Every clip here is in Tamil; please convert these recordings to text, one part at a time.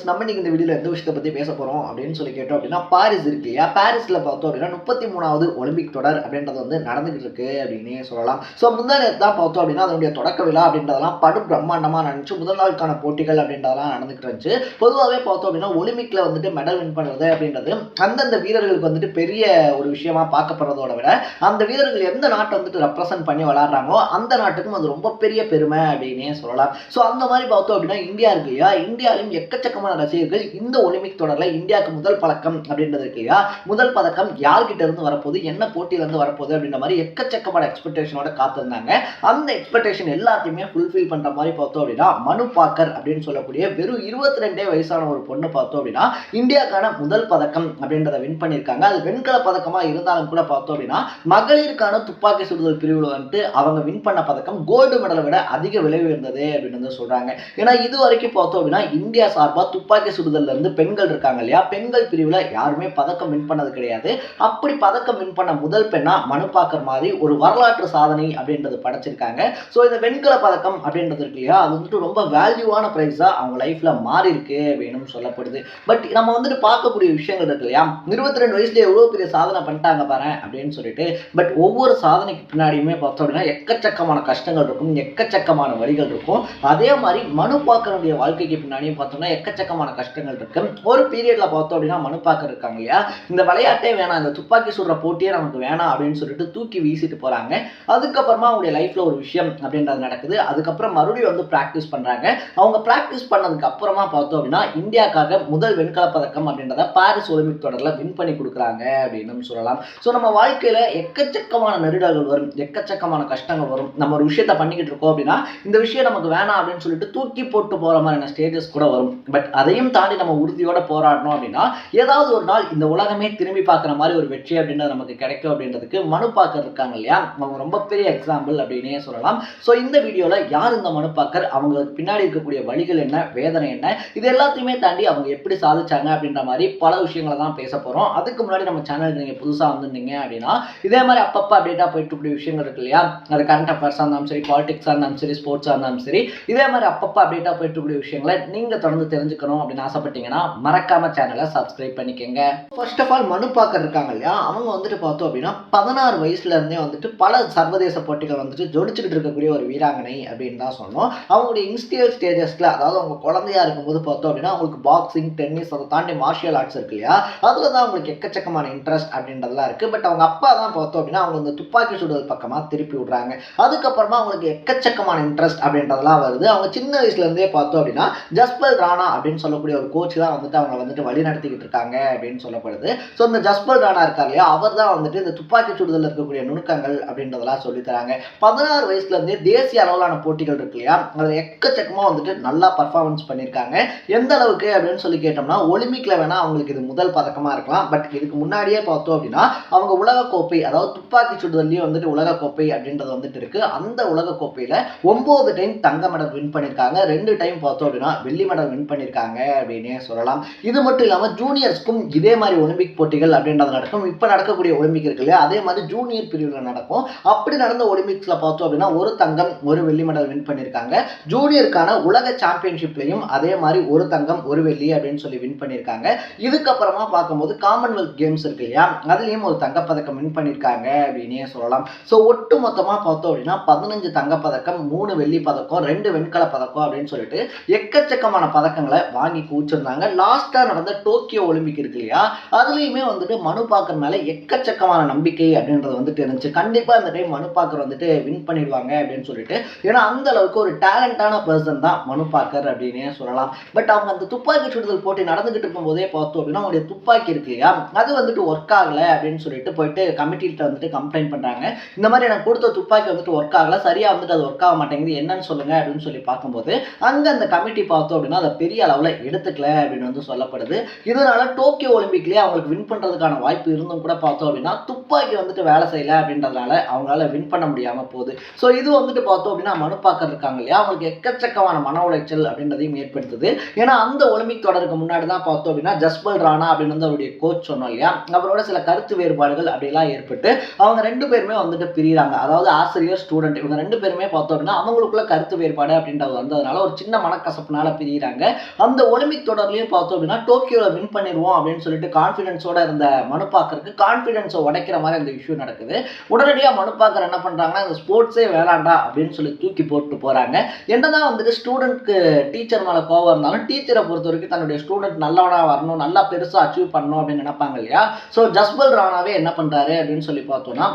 நம்ம இன்னைக்கு இந்த வீடியோல எந்த விஷயத்தை பத்தி பேச போறோம் அப்படின்னு சொல்லி கேட்டோம் அப்படின்னா பாரிஸ் இருக்கு இல்லையா, பாரிஸ்ல பார்த்தோம் அப்படின்னா 33வது ஒலிம்பிக் தொடர் அப்படின்றது வந்து நடந்துகிட்டு இருக்கு அப்படின்னே சொல்லலாம். ஸோ முந்தா நேரத்து தான் பார்த்தோம் அப்படின்னா அதனுடைய தொடக்க விழா அப்படின்றதெல்லாம் படு பிரம்மாண்டமா நடந்துச்சு. முதல் நாளுக்கான போட்டிகள் அப்படின்றதெல்லாம் நடந்துகிட்டு இருந்துச்சு. பொதுவாகவே பார்த்தோம் அப்படின்னா ஒலிம்பிக்ல வந்துட்டு மெடல் வின் பண்ணுறது அப்படின்றது அந்தந்த வீரர்களுக்கு வந்துட்டு பெரிய ஒரு விஷயமா பார்க்கப்படுறதோட விட அந்த வீரர்கள் எந்த நாட்டை வந்துட்டு ரெப்ரசென்ட் பண்ணி விளையாடுறாங்களோ அந்த நாட்டுக்கும் அது ரொம்ப பெரிய பெருமை அப்படின்னே சொல்லலாம். ஸோ அந்த மாதிரி பார்த்தோம் அப்படின்னா இந்தியா இருக்கு இல்லையா, இந்தியாவிலும் எக்கச்சக்கமான ரசிகர்கள் இந்த ஒலிம்பிக் தொடர்ல இந்தியாவுக்கு முதல் பதக்கம் அப்படின்றது இருக்கு இல்லையா, முதல் பதக்கம் யார்கிட்ட இருந்து வரப்போகுது, என்ன போட்டியில இருந்து வரப்போகுது அப்படின்ற மாதிரி எக்கச்சக்கமான எக்ஸ்பெக்டேஷனோட காத்திருந்தாங்க. அந்த எக்ஸ்பெக்டேஷன் எல்லாத்தையுமே ஃபுல்ஃபில் பண்ற மாதிரி பார்த்தோம் அப்படின்னா மனு பாக்கர் அப்படின்னு சொல்லக்கூடிய வெறும் 22 வயசான ஒரு பொண்ணு பார்த்தோம் அப்படின்னா இந்தியாவுக்கான முதல் பதக்கம் அப்படின்றத வின் பண்ணியிருக்காங்க. அது வெண்கல பதக்கமா இருந்தாலும் கூட பார்த்தோம் அப்படின்னா மகளிருக்கான துப்பாக்கி சுடுதல் பிரிவில் வந்துட்டு அவங்க வின் பண்ண பதக்கம் கோல்டு மெடலை விட அதிக விலை உயர்ந்தது அப்படின்னு சொல்றாங்க. ஏன்னா இது வரைக்கும் பார்த்தோம் அப்படின்னா இந்தியா சார்பா துப்பாக்கி சுடுதல்ல இருந்து பெண்கள் இருக்காங்க இல்லையா, பெண்கள் பிரிவுல யாருமே பதக்கம் வின் பண்ணது கிடையாது. அப்படி பதக்கம் வின் பண்ண முதல் பெண்ணா மனு பாக்கர் மாதிரி ஒரு வரலாற்று சாதனை அப்படின்றது படைச்சிருக்காங்க. ஸோ இந்த வெண்கல பதக்கம் அப்படின்றது இருக்கு இல்லையா, அது வந்துட்டு ரொம்ப வேல்யூவான பிரைஸா அவங்க லைஃப்ல மாறி இருக்கு அப்படின்னு சொல்லப்படுது. பட் நம்ம வந்துட்டு பார்க்கக்கூடிய விஷயங்கள் இருக்கு இல்லையா, 22 வயசுல எவ்வளவு பெரிய சாதனை பண்ணிட்டாங்க பாரு அப்படின்னு சொல்லிட்டு. பட் ஒவ்வொரு சாதனைக்கு பின்னாடியுமே பார்த்தோம் அப்படின்னா எக்கச்சக்கமான கஷ்டங்கள் இருக்கும், எக்கச்சக்கமான வழிகள் இருக்கும். அதே மாதிரி மனு பாக்கருடைய வாழ்க்கைக்கு பின்னாடியும் பார்த்தோம்னா எக்கச்சக்கமான கஷ்டங்கள் இருக்கு. ஒரு பீரியட்ல பார்த்தோம் அப்படின்னா மனு பாக்கர் இருக்காங்க இல்லையா, இந்த விளையாட்டே வேணாம், இந்த துப்பாக்கி சுடுற போட்டியே நமக்கு வேணாம் அப்படின்னு சொல்லிட்டு தூக்கி வீசிட்டு போறாங்க. அதுக்கப்புறமா அவங்களுடைய லைஃப்ல ஒரு விஷயம் அப்படின்றது நடக்குது. அதுக்கப்புறம் மறுபடியும் வந்து பிராக்டிஸ் பண்றாங்க. அவங்க பிராக்டிஸ் பண்ணதுக்கு அப்புறமா பார்த்தோம் அப்படின்னா இந்தியாக்காக முதல் வெண்கல பதக்கம் அப்படின்றத பாரிஸ் ஒலிம்பிக் தொடர்ல வின் பண்ணி கொடுக்குறாங்க அப்படின்னு சொல்லலாம். ஸோ நம்ம வாழ்க்கையில எக்கச்சக்கமான நெருடல்கள் வரும், எக்கச்சக்கமான கஷ்டங்கள் வரும். நம்ம ஒரு விஷயத்த பண்ணிக்கிட்டு இருக்கோம் அப்படின்னா இந்த விஷயம் நமக்கு வேணாம் அப்படின்னு சொல்லிட்டு தூக்கி போட்டு போற மாதிரியான ஸ்டேஜஸ் கூட வரும். பட் அதையும் தாண்டி நம்ம உறுதியோட போராடணும் அப்படின்னா ஏதாவது ஒரு நாள் இந்த உலகமே திரும்பி பார்க்குற மாதிரி ஒரு வெற்றி அப்படின்றது நமக்கு கிடைக்கும் அப்படின்றதுக்கு மனு பாக்கர் இருக்காங்க இல்லையா, அவங்க ரொம்ப பெரிய எக்ஸாம்பிள் அப்படின்னே சொல்லலாம். ஸோ இந்த வீடியோல யார் இந்த மனு பாக்கர், அவங்களுக்கு பின்னாடி இருக்கக்கூடிய வழிகள் என்ன, வேதனை என்ன, இது எல்லாத்தையுமே தாண்டி அவங்க எப்படி சாதிச்சாங்க அப்படின்ற மாதிரி பல விஷயங்களை தான் பேச போறோம். அதுக்கு முன்னாடி நம்ம சேனலுக்கு நீங்க புதுசா வந்திருந்தீங்க அப்படின்னா இதே மாதிரி அப்பப்போ அப்டேட்டா போயிட்டு இருக்கக்கூடிய விஷயங்கள் இருக்கு இல்லையா, அது கரண்ட் அஃபேர்ஸாக இருந்தாலும் சரி, பாலிடிக்ஸாக இருந்தாலும் சரி, ஸ்போர்ட்ஸாக இருந்தாலும் சரி, இதே மாதிரி அப்பப்போ அப்டேட்டா போயிட்டு இருக்கக்கூடிய விஷயங்களை நீங்க தொடர்ந்து தெரிஞ்சுக்கணும் அப்படின்னு ஆசைப்பட்டீங்கன்னா மறக்காம சேனலை சப்ஸ்கிரைப் பண்ணிக்கங்க. ஃபர்ஸ்ட் ஆஃப் ஆல் மனு பாக்கர் இருக்காங்க இல்லையா, அவங்க வந்துட்டு பார்த்தோம் அப்படின்னா 16 வயசுல இருந்தே வந்துட்டு பல சர்வதேச போட்டிகள் வந்துட்டு ஜொலிச்சுக்கிட்டு இருக்கக்கூடிய ஒரு வீராங்கனை அப்படின்னு தான் சொல்லணும். அவங்களுடைய இன்ஸ்டியல் ஸ்டேஜஸ்ல, அதாவது அவங்க குழந்தையா இருக்கும்போது பார்த்தோம் அப்படின்னா அவங்களுக்கு பாக்ஸிங், டென்னிஸ், அதை தாண்டி மார்ஷியல் ஆர்ட்ஸ் இருக்கு இல்லையா, அதுல தான் அவங்களுக்கு எக்கச்சக்கமான இன்ட்ரெஸ்ட் அப்படின்றதுலாம் இருக்கு. பட் அவங்க அப்பா தான் பார்த்தோம் அப்படின்னா அவங்க இந்த துப்பாக்கி சுடுதல் பக்கமா திருப்பி விடுறாங்க. அதுக்கப்புறமா அவங்களுக்கு எக்கச்சக்கமான இன்ட்ரெஸ்ட் அப்படின்றதெல்லாம் வருது. அவங்க சின்ன வயசுல இருந்தே பார்த்தோம் அப்படின்னா ஜஸ்பல் ராணா அப்படின்னு சொல்லக்கூடிய ஒரு கோச் தான் வந்துட்டு அவங்க வந்துட்டு வழி நடத்திக்கிட்டு இருக்காங்க அப்படின்னு சொல்லப்படுது. ஸோ இந்த ஜஸ்பல் ராணா இருக்கார் இல்லையா, அவர் தான் வந்துட்டு இந்த துப்பாக்கி சுடுதல் இருக்கக்கூடிய நுணுக்கங்கள் அப்படின்றதெல்லாம் சொல்லி தராங்க. 16 வயசுல இருந்தே தேசிய அளவிலான போட்டிகள் இருக்கு இல்லையா, அதுல எக்கச்சக்கமா வந்துட்டு நல்லா பர்ஃபார்மன்ஸ் பண்ணியிருக்காங்க. எந்த அளவுக்கு அப்படின்னு சொல்லி கேட்டோம்னா ஒலிம்பிக்ல வேணா அவங்களுக்கு இது முதல் பதக்கமா இருக்கலாம். பட் இதுக்கு முன்னாடியே பார்த்தோம் அப்படின்னா அவங்க உலகக்கோப்பை, அதாவது துப்பாக்கி சுடுதல்லையும் வந்துட்டு உலகக்கோப்பை அப்படின்றது வந்துட்டு இருக்கு. அந்த உலகக்கோப்பையில 9 டைம் தங்க மெடல் வின் பண்ணியிருக்காங்க, 2 டைம் பார்த்தோம் அப்படின்னா வெள்ளி மெடல் வின் பண்ணியிருக்காங்க அப்படின்னே சொல்லலாம். இது மட்டும் இல்லாமல் ஜூனியர்ஸ்க்கும் இதே மாதிரி ஒலிம்பிக் போட்டிகள் அப்படின்றது நடக்கும். இப்போ நடக்கக்கூடிய ஒலிம்பிக் இருக்கு இல்லையா, அதே மாதிரி ஜூனியர் பிரிவில் நடக்கும். அப்படி நடந்த ஒலிம்பிக்ஸ்ல பார்த்தோம் அப்படின்னா ஒரு தங்கம் ஒரு வெள்ளி மெடல் வின் பண்ணியிருக்காங்க. ஜூனியருக்கான உலக சாம்பியன்ஷிப்லையும் அதே மாதிரி ஒரு தங்கம் ஒரு வெள்ளி அப்படின்னு சொல்லி வின் பண்ணியிருக்காங்க. இதுக்கப்புறமா பார்க்கும்போது காமன்வெல்த் கேம்ஸ் இருக்கு இல்லையா, அதுலேயும் ஒரு தங்கப்பதக்கம் வின் பண்ணியிருக்காங்க அப்படின்னே சொல்லலாம். ஸோ ஒட்டு மொத்தமாக பார்த்தோம் அப்படின்னா 15 தங்கப்பதக்கம், 3 வெள்ளி பதக்கம், 2 வெண்கல பதக்கம் அப்படின்னு சொல்லிட்டு எக்கச்சக்கமான பதக்கங்களை வாங்கி கூச்சிருந்தாங்க. லாஸ்டா நடந்த டோக்கியோ ஒலிம்பிக் இருக்கு இல்லையா, அதுலயுமே வந்துட்டு மனு பாக்கர் மேல எக்கச்சக்கமான நம்பிக்கை அப்படின்றது வந்துட்டு இருந்துச்சு. கண்டிப்பா இந்த டைம் மனு பாக்கர் வந்துட்டு வின் பண்ணிடுவாங்க அப்படின்னு சொல்லிட்டு. ஏன்னா அந்த அளவுக்கு ஒரு டேலண்டான பர்சன் தான் மனு பாக்கர் அப்படின்னே சொல்லலாம். பட் அவங்க அந்த துப்பாக்கி சுடுதல் போட்டி நடந்துகிட்டு இருக்கும் போதே பார்த்தோம் அப்படின்னா அவங்களுடைய துப்பாக்கி இருக்கு இல்லையா, அது வந்துட்டு ஒர்க் ஆகல அப்படின்னு சொல்லிட்டு போயிட்டு கமிட்டிகிட்ட வந்துட்டு கம்ப்ளைண்ட் பண்றாங்க. இந்த மாதிரி எனக்கு கொடுத்த துப்பாக்கி வந்துட்டு ஒர்க் ஆகல, சரியா வந்துட்டு அது ஒர்க் ஆக மாட்டேங்குது, என்னன்னு சொல்லுங்க அப்படின்னு சொல்லி பார்க்கும்போது அங்க அந்த கமிட்டி பார்த்தோம் அப்படின்னா அதை பெரிய அளவுல எடுத்துக்கல அப்படின்னு வந்து சொல்லப்படுது. இதனால டோக்கியோ ஒலிம்பிக்லயே அவங்களுக்கு வின் பண்றதுக்கான வாய்ப்பு இருந்தும் கூட பார்த்தோம் அப்படின்னா துப்பாக்கி வந்துட்டு வேலை செய்யல அப்படின்றதுனால அவங்களால வின் பண்ண முடியாம போகுது. ஸோ இது வந்துட்டு பார்த்தோம் அப்படின்னா மனு பாக்கர் இருக்காங்க இல்லையா, அவங்களுக்கு எக்கச்சக்கமான மன உளைச்சல் அப்படின்றதையும் ஏற்படுத்துது. ஏன்னா அந்த ஒலிம்பிக் தொடருக்கு முன்னாடி தான் பார்த்தோம் அப்படின்னா ஜஸ்பல் ராணா அப்படின்னு வந்து அவருடைய கோச் சொன்னோம் இல்லையா, அவரோட சில கருத்து வேறுபாடுகள் அப்படிலாம் ஏற்பட்டு அவங்க 2 பேருமே வந்துட்டு பிரிகிறாங்க. அதாவது ஆசிரியர் ஸ்டூடெண்ட் இவங்க 2 பேருமே பார்த்தோம் அப்படின்னா அவங்களுக்குள்ள கருத்து வேறுபாடு அப்படின்றது வந்ததுனால ஒரு சின்ன மனக்கசப்புனால பிரிகிறாங்க. அந்த அந்த ஒலிம்பிக் தொடர்லையும் பார்த்தோம் அப்படின்னா டோக்கியோவில் வின் பண்ணிடுவோம் அப்படின்னு சொல்லிட்டு கான்ஃபிடன்ஸோட இருந்த மனுபாக்கருக்கு கான்ஃபிடன்ஸை உடைக்கிற மாதிரி அந்த இஷ்யூ நடக்குது. உடனடியாக மனுபாக்கர் என்ன பண்ணுறாங்கன்னா இந்த ஸ்போர்ட்ஸே வேளாண்டா அப்படின்னு சொல்லி தூக்கி போட்டு போகிறாங்க. என்னதான் வந்துட்டு ஸ்டூடெண்ட்க்கு டீச்சர் மேலே கோவம் இருந்தாலும் டீச்சரை பொறுத்த வரைக்கும் தன்னுடைய ஸ்டூடெண்ட் நல்லவனாக வரணும், நல்லா பெருசாக அச்சீவ் பண்ணணும் அப்படின்னு நினைப்பாங்க இல்லையா. ஸோ ஜஸ்பல் ராணாவே என்ன பண்ணுறாரு அப்படின்னு சொல்லி பார்த்தோன்னா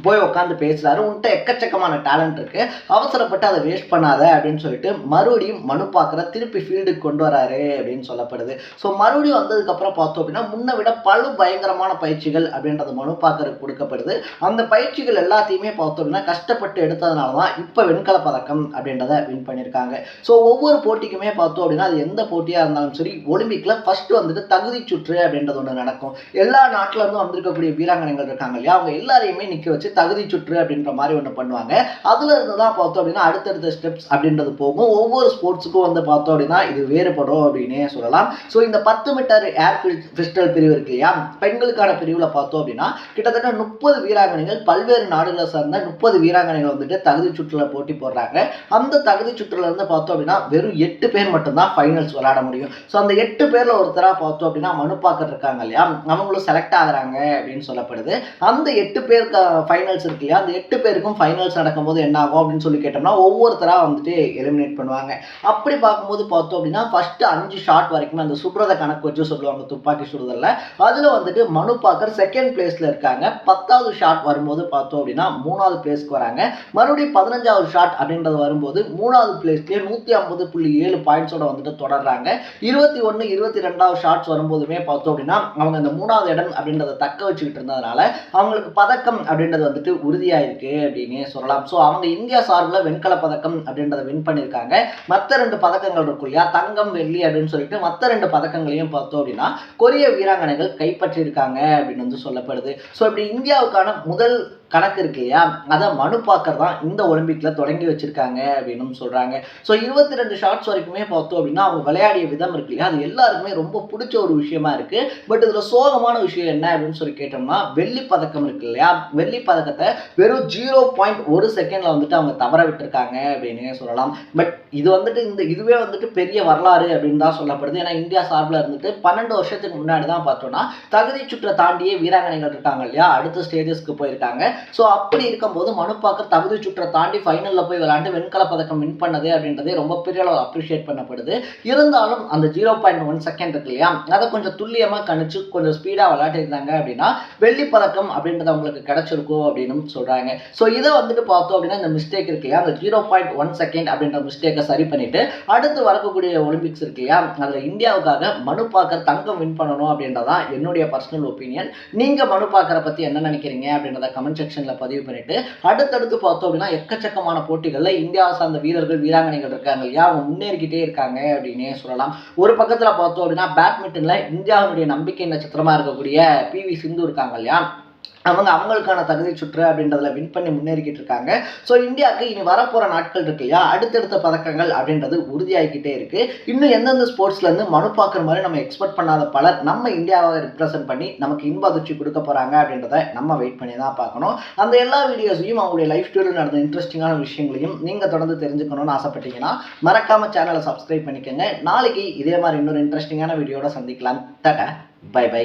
போய் உட்காந்து பேசுறாரு. உன்கிட்ட எக்கச்சக்கமான டேலண்ட் இருக்கு, அவசரப்பட்டு அதை வேஸ்ட் பண்ணாத அப்படின்னு சொல்லிட்டு மறுபடியும் மனுபாக்கரை திருப்பி ஃபீல்டுக்கு கொண்டு வராரு அப்படின்னு சொல்லப்படுது. ஸோ மறுபடியும் வந்ததுக்கப்புறம் பார்த்தோம் அப்படின்னா முன்னை விட பல பயங்கரமான பயிற்சிகள் அப்படின்றது மனுபாக்கருக்கு கொடுக்கப்படுது. அந்த பயிற்சிகள் எல்லாத்தையுமே பார்த்தோம் அப்படின்னா கஷ்டப்பட்டு எடுத்ததுனால தான் இப்போ வெண்கல பதக்கம் அப்படின்றத வின் பண்ணியிருக்காங்க. ஸோ ஒவ்வொரு போட்டிக்குமே பார்த்தோம் அப்படின்னா அது எந்த போட்டியாக இருந்தாலும் சரி ஒலிம்பிக்ல ஃபர்ஸ்ட் வந்துட்டு தகுதி சுற்று அப்படின்றது ஒன்று நடக்கும். எல்லா நாட்டில இருந்தும் வந்திருக்கக்கூடிய வீராங்கனைகள் இருக்காங்க இல்லையா, அவங்க எல்லாரையுமே நிற்க வச்சு தகுதி சுற்று அப்படின்ற மாதிரி ஒன்று பண்ணுவாங்க. அதுல இருந்து தான் பார்த்தோம் அப்படின்னா அடுத்தடுத்த ஸ்டெப்ஸ் அப்படின்றது போகும். ஒவ்வொரு ஸ்போர்ட்ஸுக்கும் வந்து பார்த்தோம் அப்படின்னா இது வேறுபடும் அப்படின்னே சொல்லலாம். ஸோ இந்த 10 மீட்டர் ஏர் பிஸ்டல் பிரிவு இருக்கு இல்லையா, பெண்களுக்கான பிரிவில் பார்த்தோம் அப்படின்னா கிட்டத்தட்ட 30 வீராங்கனைகள் பல்வேறு நாடுகளை சார்ந்த 30 வீராங்கனைகள் வந்துட்டு தகுதி சுற்றுல போட்டி போடுறாங்க. அந்த தகுதி சுற்றுல இருந்து பார்த்தோம் அப்படின்னா வெறும் 8 பேர் மட்டும்தான் ஃபைனல்ஸ் விளையாட முடியும். ஸோ அந்த 8 பேர்ல ஒருத்தராக பார்த்தோம் அப்படின்னா மனுபாக்கர் இருக்காங்க இல்லையா, அவங்களும் செலக்ட் ஆகுறாங்க அப்படின்னு சொல்லப்படுது. அந்த 8 பேருக்கு ஃபைனல்ஸ் இருக்கு இல்லையா, அந்த 8 பேருக்கும் ஃபைனல்ஸ் நடக்கும்போது என்ன ஆகும் அப்படின்னு சொல்லி கேட்டோம்னா ஒவ்வொருத்தரா வந்துட்டு எலிமினேட் பண்ணுவாங்க. அப்படி பார்க்கும்போது பார்த்தோம் அப்படின்னா ஃபர்ஸ்ட் 5 ஷாட் வரைக்குமே அந்த சுடுறத கணக்கு வச்சு சொல்லுவாங்க துப்பாக்கி சுடுதல்ல, அதுல வந்துட்டு மனுபாக்கர் செகண்ட் பிளேஸ்ல இருக்காங்க. 10வது ஷாட் வரும்போது பார்த்தோம் அப்படின்னா 3வது பிளேஸ்க்கு வராங்க. மறுபடியும் 15வது ஷாட் அப்படின்றது வரும்போது 3வது பிளேஸ்லயே 150.7 பாயிண்ட்ஸோட வந்துட்டு தொடர்றாங்க. 21, 22வது ஷாட்ஸ் வரும்போதுமே பார்த்தோம் அப்படின்னா அவங்க அந்த 3வது இடம் அப்படின்றத தக்க வச்சுக்கிட்டு இருந்ததுனால அவங்களுக்கு பதக்கம் அப்படின்றது வந்துட்டு உறுதியாயிருக்கு அப்படின்னே சொல்லலாம். ஸோ அவங்க இந்தியா சார்பில் வெண்கல பதக்கம் அப்படின்றத வின் பண்ணியிருக்காங்க. மற்ற 2 பதக்கங்கள் இருக்கும் இல்லையா, தங்கம் வெள்ளி அப்படின்னு சொல்லிட்டு மற்ற 2 பதக்கங்களையும் பார்த்தோம் அப்படின்னா கொரிய வீராங்கனைகள் கைப்பற்றியிருக்காங்க அப்படின்னு வந்து சொல்லப்படுது. ஸோ இப்படி இந்தியாவுக்கான முதல் கணக்கு இருக்கு இல்லையா, அதை மனுபாக்கர் தான் இந்த ஒலிம்பிக்ல தொடங்கி வச்சிருக்காங்க அப்படின்னு சொல்றாங்க. ஸோ 22 ஷாட்ஸ் வரைக்குமே பார்த்தோம் அப்படின்னா அவங்க விளையாடிய விதம் இருக்கு இல்லையா, அது எல்லாருக்குமே ரொம்ப பிடிச்ச ஒரு விஷயமா இருக்கு. பட் இதுல சோகமான விஷயம் என்ன அப்படின்னு சொல்லி கேட்டோம்னா வெள்ளி பதக்கம் இருக்கு இல்லையா, வெள்ளி பதக்கத்தை வெறும் 0.1 செகண்ட்ல வந்துட்டு அவங்க தவற விட்டுருக்காங்க அப்படின்னு சொல்லலாம். பட் இது வந்துட்டு இதுவே வந்துட்டு பெரிய வரலாறு அப்படின்னு தான் சொல்லப்படுது. ஏன்னா இந்தியா சார்பில் இருந்துட்டு 12 வருஷத்துக்கு முன்னாடி தான் பார்த்தோம்னா தகுதி சுற்றை தாண்டியே வீராங்கனைகள் இருக்காங்க இல்லையா, அடுத்த ஸ்டேஜஸ்க்கு போயிருக்காங்க. ஸோ அப்படி இருக்கும்போது மனுபாக்கர் தகுதி சுற்றை தாண்டி ஃபைனலில் போய் விளையாண்டு வெண்கல பதக்கம் வின் பண்ணது அப்படின்றதே ரொம்ப பெரிய அளவில் அப்ரிஷியேட் பண்ணப்படுது. இருந்தாலும் அந்த 0.1 செகண்ட் இருக்கு இல்லையா, அதை கொஞ்சம் துல்லியமாக கணிச்சு கொஞ்சம் ஸ்பீடாக விளையாட்டிருந்தாங்க அப்படின்னா வெள்ளி பதக்கம் அப்படின்றது அவங்களுக்கு கிடைச்சிருக்கும் அப்படின்னு சொல்கிறாங்க. ஸோ இதை வந்துட்டு பார்த்தோம் அப்படின்னா இந்த மிஸ்டேக் இருக்கு இல்லையா, அந்த 0.1 செகண்ட் அப்படின்ற மிஸ்டேக்கை சரி பண்ணிட்டு அடுத்து வரக்கூடிய ஒலிம்பிக்ஸ் இருக்கு இல்லையா, அதில் இந்தியாவுக்காக மனுபாக்கர் தங்கம் வின் பண்ணணும் அப்படின்றதான் என்னுடைய பர்சனல் ஒப்பீனியன். நீங்கள் மனுபாக்கரை பற்றி என்ன நினைக்கிறீங்க அப்படின்றத கமெண்ட் செக்ஷன்ல பதிவு பண்ணிட்டு அடுத்தடுத்து பார்த்தோம் அப்படின்னா எக்கச்சக்கமான போட்டிகள்ல இந்தியாவை சார்ந்த வீரர்கள் வீராங்கனைகள் இருக்காங்க இல்லையா, அவங்க முன்னேறிக்கிட்டே இருக்காங்க அப்படின்னே சொல்லலாம். ஒரு பக்கத்துல பார்த்தோம் அப்படின்னா பேட்மிண்டன்ல இந்தியாவுடைய நம்பிக்கை நட்சத்திரமா இருக்கக்கூடிய PV சிந்து இருக்காங்க இல்லையா, அவங்களுக்கான தகுதி சுற்று அப்படின்றதுல வின் பண்ணி முன்னேறிக்கிட்டு இருக்காங்க. ஸோ இந்தியாவுக்கு இனி வரப்போகிற நாட்கள் இருக்கு இல்லையா, அடுத்தடுத்த பதக்கங்கள் அப்படின்றது உறுதியாகிக்கிட்டே இருக்கு. இன்னும் எந்தெந்த ஸ்போர்ட்ஸ்லேருந்து மனுபாக்கர் மாதிரி நம்ம எக்ஸ்பெக்ட் பண்ணாத பலர் நம்ம இந்தியாவை ரிப்ரசென்ட் பண்ணி நமக்கு இன்ப அதிர்ச்சி கொடுக்க போகிறாங்க அப்படின்றத நம்ம வெயிட் பண்ணி தான் பார்க்கணும். அந்த எல்லா வீடியோஸையும் அவங்களுடைய லைஃப் ஸ்டைலில் நடந்த இன்ட்ரெஸ்டிங்கான விஷயங்களையும் நீங்கள் தொடர்ந்து தெரிஞ்சுக்கணும்னு ஆசைப்பட்டீங்கன்னா மறக்காமல் சேனலை சப்ஸ்கிரைப் பண்ணிக்கோங்க. நாளைக்கு இதே மாதிரி இன்னொரு இன்ட்ரெஸ்டிங்கான வீடியோட சந்திக்கலாம். Tata, bye by.